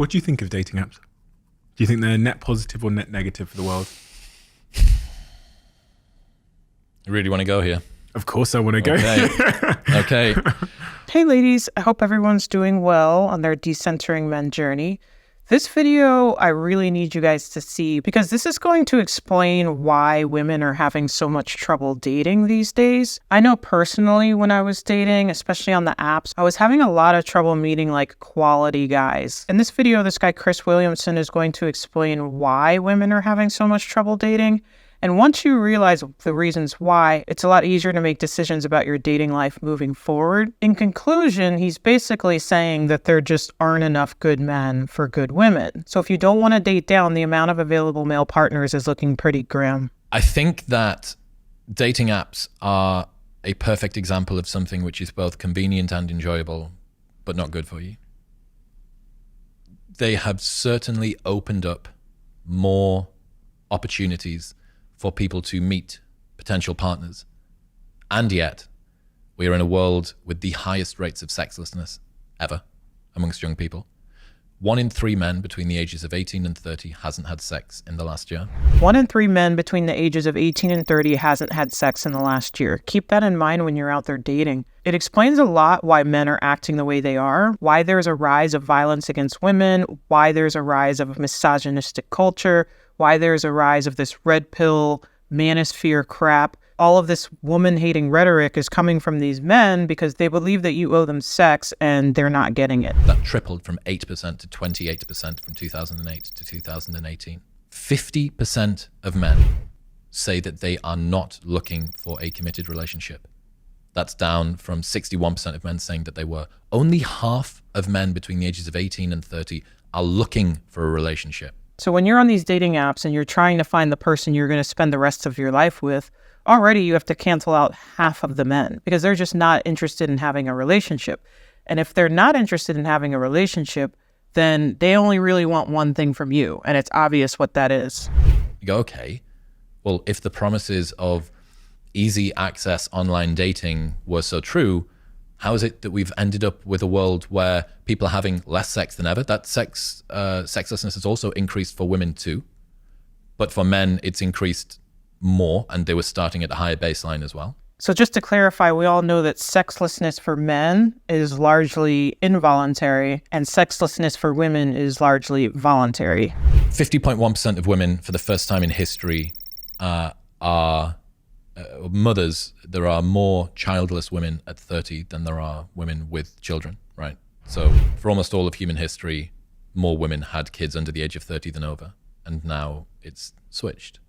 What do you think of dating apps? Do you think they're net positive or net negative for the world? You really want to go here? Of course I want to go. Okay. Hey ladies, I hope everyone's doing well on their decentering men journey. This video I really need you guys to see because this is going to explain why women are having so much trouble dating these days. I know personally when I was dating, especially on the apps, I was having a lot of trouble meeting like quality guys. In this video, this guy Chris Williamson is going to explain why women are having so much trouble dating. And once you realize the reasons why, it's a lot easier to make decisions about your dating life moving forward. In conclusion, he's basically saying that there just aren't enough good men for good women. So if you don't want to date down, the amount of available male partners is looking pretty grim. I think that dating apps are a perfect example of something which is both convenient and enjoyable, but not good for you. They have certainly opened up more opportunities for people to meet potential partners. And yet, we are in a world with the highest rates of sexlessness ever amongst young people. 1 in 3 men between the ages of 18 and 30 hasn't had sex in the last year. 1 in 3 men between the ages of 18 and 30 hasn't had sex in the last year. Keep that in mind when you're out there dating. It explains a lot why men are acting the way they are, why there's a rise of violence against women, why there's a rise of misogynistic culture, why there's a rise of this red pill manosphere crap. All of this woman-hating rhetoric is coming from these men because they believe that you owe them sex and they're not getting it. That tripled from 8% to 28% from 2008 to 2018. 50% of men say that they are not looking for a committed relationship. That's down from 61% of men saying that they were. Only half of men between the ages of 18 and 30 are looking for a relationship. So when you're on these dating apps and you're trying to find the person you're going to spend the rest of your life with, already you have to cancel out half of the men because they're just not interested in having a relationship. And if they're not interested in having a relationship, then they only really want one thing from you. And it's obvious what that is. You go, okay, well, if the promises of easy access online dating were so true, how is it that we've ended up with a world where people are having less sex than ever? That sexlessness has also increased for women too. But for men, it's increased more, and they were starting at a higher baseline as well. So just to clarify, we all know that sexlessness for men is largely involuntary and sexlessness for women is largely voluntary. 50.1% of women, for the first time in history, are mothers. There are more childless women at 30 than there are women with children, right? So for almost all of human history, more women had kids under the age of 30 than over, and now it's switched.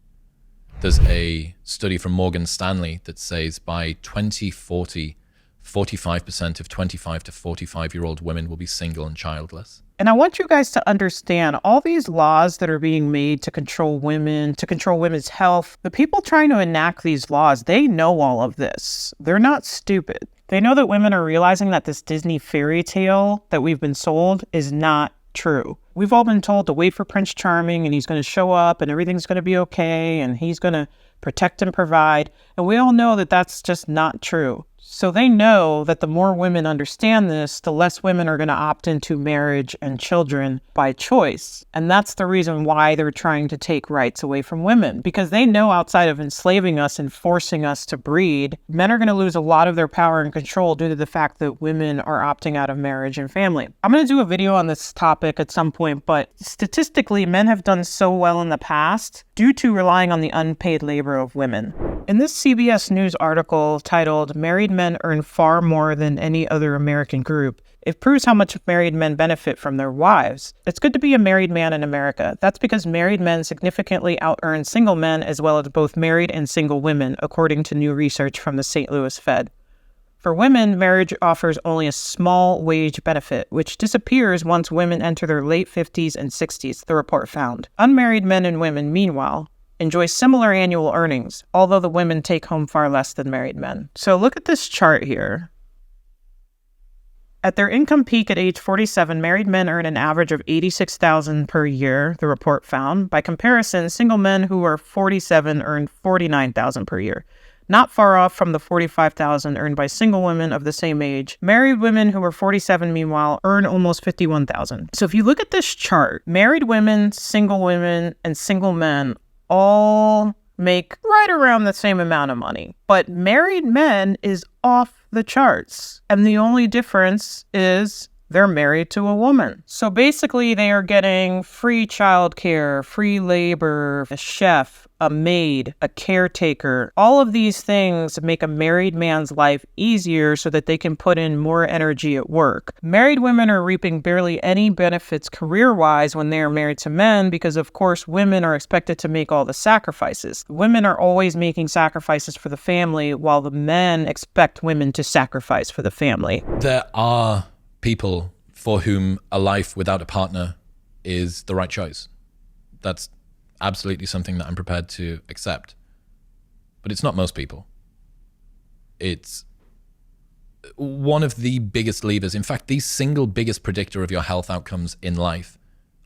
There's a study from Morgan Stanley that says by 2040, 45% of 25 to 45-year-old women will be single and childless. And I want you guys to understand all these laws that are being made to control women, to control women's health. The people trying to enact these laws, they know all of this. They're not stupid. They know that women are realizing that this Disney fairy tale that we've been sold is not true. We've all been told to wait for Prince Charming and he's going to show up and everything's going to be okay and he's going to protect and provide. And we all know that that's just not true. So they know that the more women understand this, the less women are going to opt into marriage and children by choice. And that's the reason why they're trying to take rights away from women, because they know outside of enslaving us and forcing us to breed, men are going to lose a lot of their power and control due to the fact that women are opting out of marriage and family. I'm going to do a video on this topic at some point, but statistically, men have done so well in the past due to relying on the unpaid labor of women. In this CBS News article titled "Married Men Earn Far More Than Any Other American Group," it proves how much married men benefit from their wives. It's good to be a married man in America. That's because married men significantly out-earn single men as well as both married and single women, according to new research from the St. Louis Fed. For women, marriage offers only a small wage benefit, which disappears once women enter their late 50s and 60s, the report found. Unmarried men and women, meanwhile, enjoy similar annual earnings, although the women take home far less than married men. So look at this chart here. At their income peak at age 47, married men earn an average of $86,000 per year, the report found. By comparison, single men who are 47 earn $49,000 per year. not far off from the $45,000 earned by single women of the same age. Married women who were 47, meanwhile, earn almost $51,000. So if you look at this chart, married women, and single men all make right around the same amount of money. But married men is off the charts. And the only difference is they're married to a woman. So basically they are getting free childcare, free labor, a chef, a maid, a caretaker. All of these things make a married man's life easier so that they can put in more energy at work. Married women are reaping barely any benefits career-wise when they are married to men because, of course, women are expected to make all the sacrifices. Women are always making sacrifices for the family while the men expect women to sacrifice for the family. There are people for whom a life without a partner is the right choice. That's absolutely something that I'm prepared to accept. But it's not most people. It's one of the biggest levers. In fact, the single biggest predictor of your health outcomes in life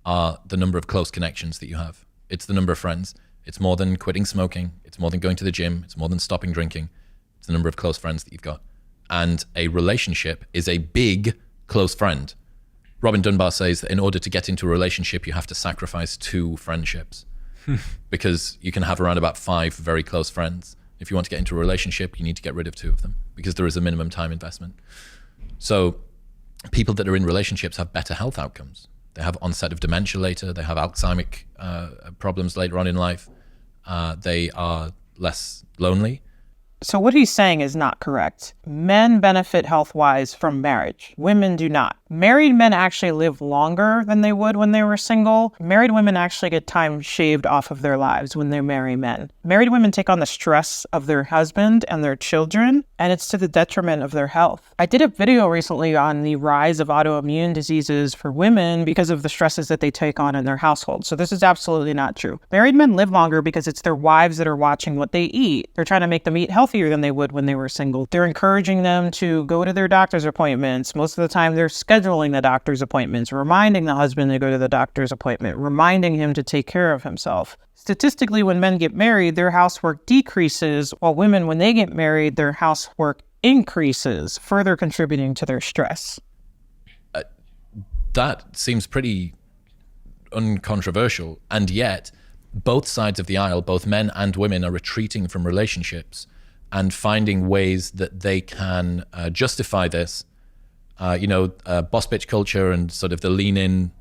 are the number of close connections that you have. It's the number of friends. It's more than quitting smoking. It's more than going to the gym. It's more than stopping drinking. It's the number of close friends that you've got. And a relationship is a big close friend. Robin Dunbar says that in order to get into a relationship, you have to sacrifice 2 friendships because you can have around about 5 very close friends. If you want to get into a relationship, you need to get rid of 2 of them because there is a minimum time investment. So people that are in relationships have better health outcomes. They have onset of dementia later. They have Alzheimer's problems later on in life. They are less lonely. So what he's saying is not correct. Men benefit health-wise from marriage. Women do not. Married men actually live longer than they would when they were single. Married women actually get time shaved off of their lives when they marry men. Married women take on the stress of their husband and their children, and it's to the detriment of their health. I did a video recently on the rise of autoimmune diseases for women because of the stresses that they take on in their household. So this is absolutely not true. Married men live longer because it's their wives that are watching what they eat. They're trying to make them eat healthier than they would when they were single. They're encouraging them to go to their doctor's appointments. Most of the time, they're scheduling the doctor's appointments, reminding the husband to go to the doctor's appointment, reminding him to take care of himself. Statistically, when men get married, their housework decreases, while women, when they get married, their housework increases, further contributing to their stress. That seems pretty uncontroversial, and yet both sides of the aisle, both men and women, are retreating from relationships and finding ways that they can justify this. Boss bitch culture and sort of the lean in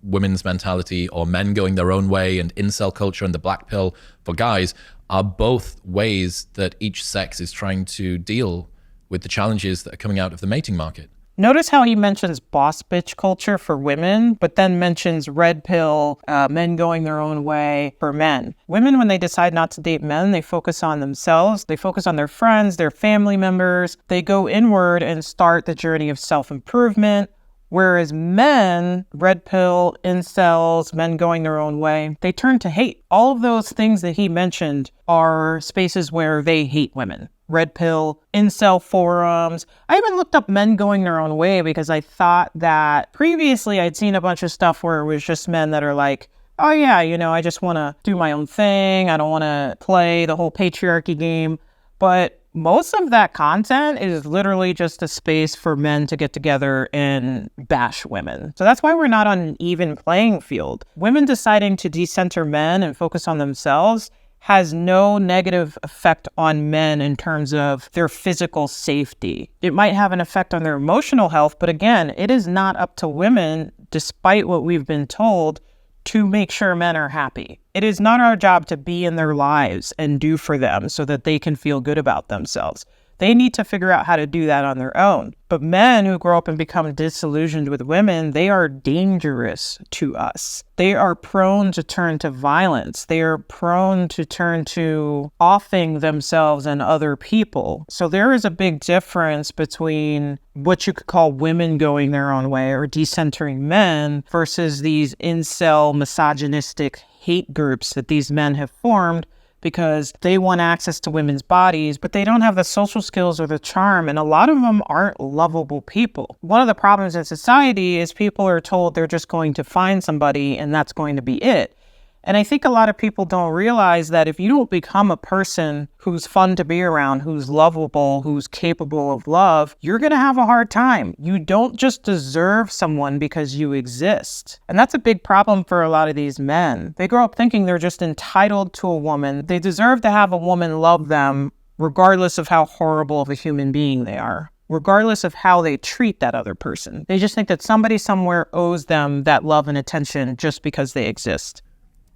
women's mentality, or men going their own way, and incel culture and the black pill for guys are both ways that each sex is trying to deal with the challenges that are coming out of the mating market. Notice how he mentions boss bitch culture for women, but then mentions red pill, men going their own way for men. Women, when they decide not to date men, they focus on themselves. They focus on their friends, their family members. They go inward and start the journey of self-improvement. Whereas men, red pill, incels, men going their own way, they turn to hate. All of those things that he mentioned are spaces where they hate women. Red pill, incel forums. I even looked up men going their own way because I thought that previously I'd seen a bunch of stuff where it was just men that are like, oh yeah, I just want to do my own thing. I don't want to play the whole patriarchy game. But most of that content is literally just a space for men to get together and bash women. So that's why we're not on an even playing field. Women deciding to decenter men and focus on themselves has no negative effect on men in terms of their physical safety. It might have an effect on their emotional health, but again, it is not up to women, despite what we've been told, to make sure men are happy. It is not our job to be in their lives and do for them so that they can feel good about themselves. They need to figure out how to do that on their own. But men who grow up and become disillusioned with women, they are dangerous to us. They are prone to turn to violence. They are prone to turn to offing themselves and other people. So there is a big difference between what you could call women going their own way or decentering men versus these incel, misogynistic hate groups that these men have formed because they want access to women's bodies, but they don't have the social skills or the charm, and a lot of them aren't lovable people. One of the problems in society is people are told they're just going to find somebody and that's going to be it. And I think a lot of people don't realize that if you don't become a person who's fun to be around, who's lovable, who's capable of love, you're going to have a hard time. You don't just deserve someone because you exist. And that's a big problem for a lot of these men. They grow up thinking they're just entitled to a woman. They deserve to have a woman love them regardless of how horrible of a human being they are, regardless of how they treat that other person. They just think that somebody somewhere owes them that love and attention just because they exist.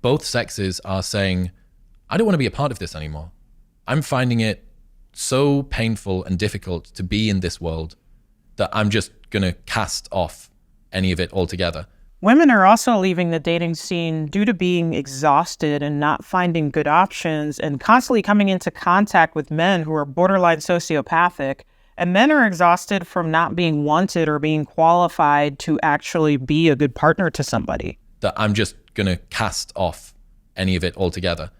Both sexes are saying, I don't want to be a part of this anymore. I'm finding it so painful and difficult to be in this world that I'm just going to cast off any of it altogether. Women are also leaving the dating scene due to being exhausted and not finding good options and constantly coming into contact with men who are borderline sociopathic. And men are exhausted from not being wanted or being qualified to actually be a good partner to somebody. That I'm just going to cast off any of it altogether,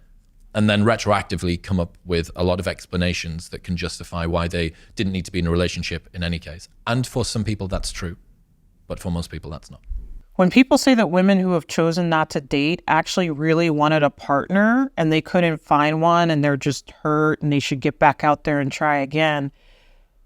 and then retroactively come up with a lot of explanations that can justify why they didn't need to be in a relationship in any case. And for some people, that's true. But for most people, that's not. When people say that women who have chosen not to date actually really wanted a partner and they couldn't find one and they're just hurt and they should get back out there and try again,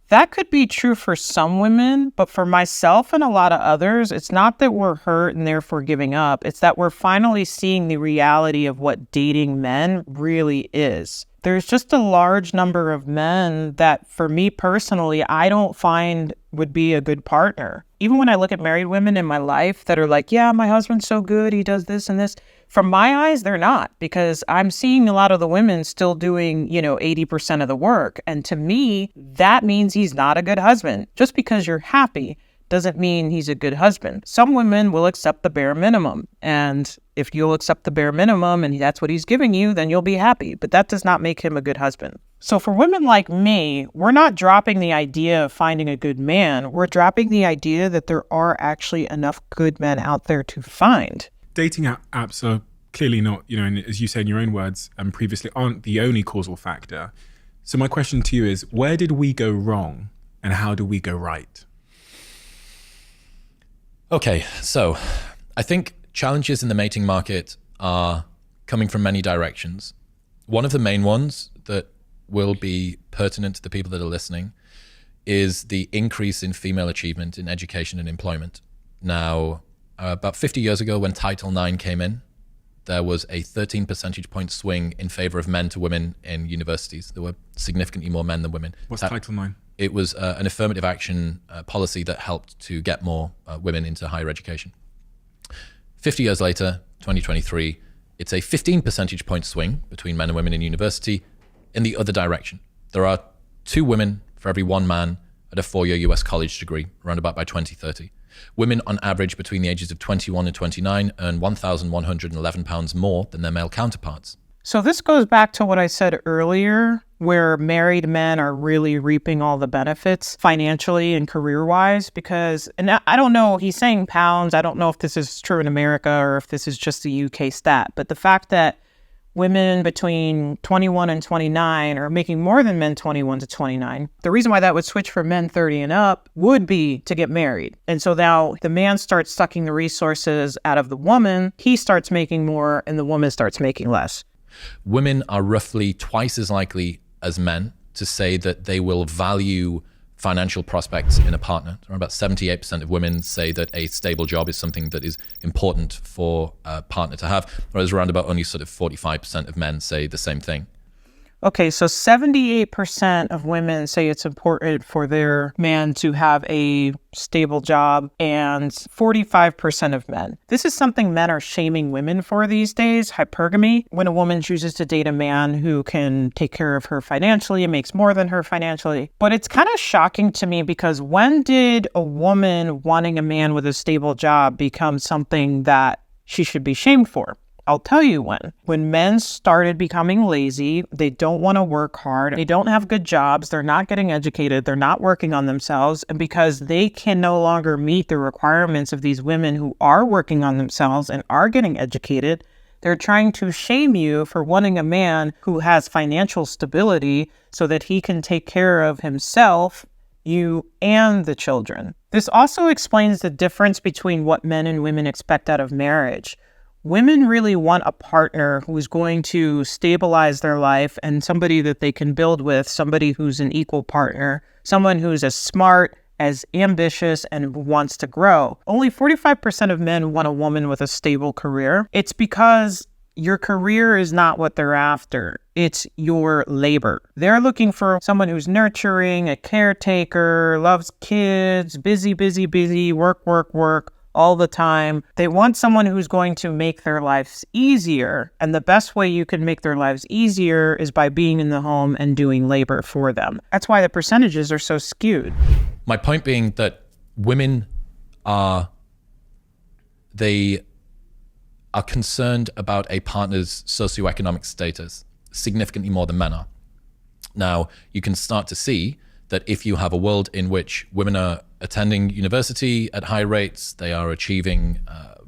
that could be true for some women, but for myself and a lot of others, it's not that we're hurt and therefore giving up. It's that we're finally seeing the reality of what dating men really is. There's just a large number of men that, for me personally, I don't find would be a good partner. Even when I look at married women in my life that are like, yeah, my husband's so good, he does this and this. From my eyes, they're not, because I'm seeing a lot of the women still doing, 80% of the work. And to me, that means he's not a good husband. Just because you're happy doesn't mean he's a good husband. Some women will accept the bare minimum. And if you'll accept the bare minimum and that's what he's giving you, then you'll be happy. But that does not make him a good husband. So for women like me, we're not dropping the idea of finding a good man. We're dropping the idea that there are actually enough good men out there to find. Dating apps are clearly not, and as you say in your own words, and previously, aren't the only causal factor. So my question to you is, where did we go wrong and how do we go right? Okay, so I think challenges in the mating market are coming from many directions. One of the main ones that will be pertinent to the people that are listening is the increase in female achievement in education and employment. Now, about 50 years ago when Title IX came in, there was a 13 percentage point swing in favor of men to women in universities. There were significantly more men than women. What's Title IX? It was an affirmative action policy that helped to get more women into higher education. 50 years later, 2023, it's a 15 percentage point swing between men and women in university in the other direction. There are 2 women for every 1 man at a 4-year US college degree, around about by 2030. Women on average between the ages of 21 and 29 earn £1,111 more than their male counterparts. So this goes back to what I said earlier, where married men are really reaping all the benefits financially and career-wise, because, and I don't know, he's saying pounds, I don't know if this is true in America or if this is just a UK stat, but the fact that women between 21 and 29 are making more than men 21 to 29. The reason why that would switch for men 30 and up would be to get married. And so now the man starts sucking the resources out of the woman, he starts making more, and the woman starts making less. Women are roughly twice as likely as men to say that they will value financial prospects in a partner. Around about 78% of women say that a stable job is something that is important for a partner to have, whereas around about only sort of 45% of men say the same thing. Okay, so 78% of women say it's important for their man to have a stable job, and 45% of men. This is something men are shaming women for these days, hypergamy. When a woman chooses to date a man who can take care of her financially and makes more than her financially. But it's kind of shocking to me, because when did a woman wanting a man with a stable job become something that she should be shamed for? I'll tell you when. When men started becoming lazy, they don't want to work hard, they don't have good jobs, they're not getting educated, they're not working on themselves, and because they can no longer meet the requirements of these women who are working on themselves and are getting educated, they're trying to shame you for wanting a man who has financial stability so that he can take care of himself, you, and the children. This also explains the difference between what men and women expect out of marriage. Women really want a partner who's going to stabilize their life and somebody that they can build with, somebody who's an equal partner, someone who's as smart, as ambitious, and wants to grow. Only 45% of men want a woman with a stable career. It's because your career is not what they're after. It's your labor. They're looking for someone who's nurturing, a caretaker, loves kids, busy, work all the time. They want someone who's going to make their lives easier. And the best way you can make their lives easier is by being in the home and doing labor for them. That's why the percentages are so skewed. My point being that women they are concerned about a partner's socioeconomic status significantly more than men are. Now, you can start to see that if you have a world in which women are attending university at high rates, they are achieving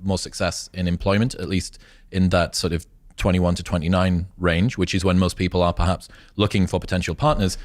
more success in employment, at least in that sort of 21 to 29 range, which is when most people are perhaps looking for potential partners.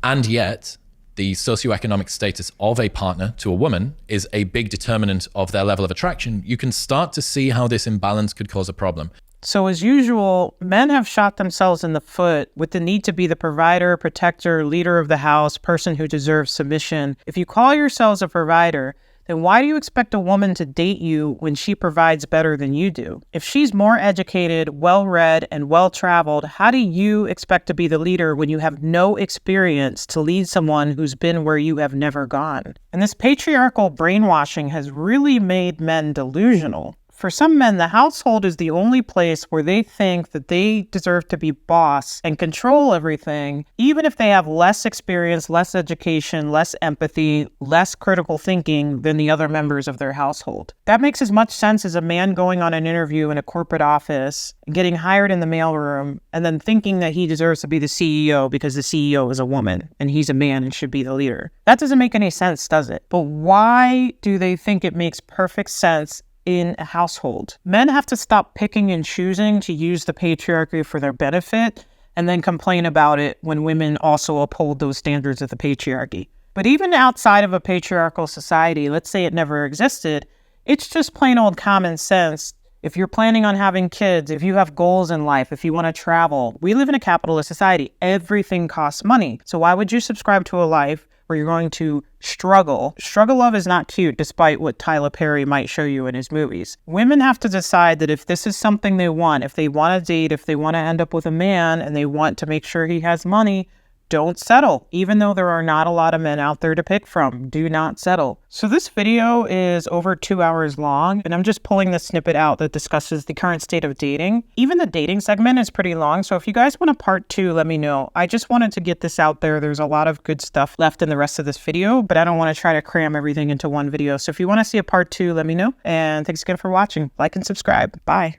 And yet, the socioeconomic status of a partner to a woman is a big determinant of their level of attraction. You can start to see how this imbalance could cause a problem. So as usual, men have shot themselves in the foot with the need to be the provider, protector, leader of the house, person who deserves submission. If you call yourselves a provider, then why do you expect a woman to date you when she provides better than you do? If she's more educated, well-read, and well-traveled, how do you expect to be the leader when you have no experience to lead someone who's been where you have never gone? And this patriarchal brainwashing has really made men delusional. For some men, the household is the only place where they think that they deserve to be boss and control everything, even if they have less experience, less education, less empathy, less critical thinking than the other members of their household. That makes as much sense as a man going on an interview in a corporate office, getting hired in the mailroom, and then thinking that he deserves to be the CEO because the CEO is a woman and he's a man and should be the leader. That doesn't make any sense, does it? But why do they think it makes perfect sense in a household? Men have to stop picking and choosing to use the patriarchy for their benefit and then complain about it when women also uphold those standards of the patriarchy. But even outside of a patriarchal society, let's say it never existed, it's just plain old common sense. If you're planning on having kids, if you have goals in life, if you want to travel, we live in a capitalist society. Everything costs money. So why would you subscribe to a life where you're going to struggle? Struggle love is not cute, despite what Tyler Perry might show you in his movies. Women have to decide that if this is something they want, if they want to date, if they want to end up with a man and they want to make sure he has money, don't settle. Even though there are not a lot of men out there to pick from, do not settle. So this video is over 2 hours long, and I'm just pulling the snippet out that discusses the current state of dating. Even the dating segment is pretty long, so if you guys want a part 2, let me know. I just wanted to get this out there. There's a lot of good stuff left in the rest of this video, but I don't want to try to cram everything into one video. So if you want to see a part 2, let me know. And thanks again for watching. Like and subscribe. Bye.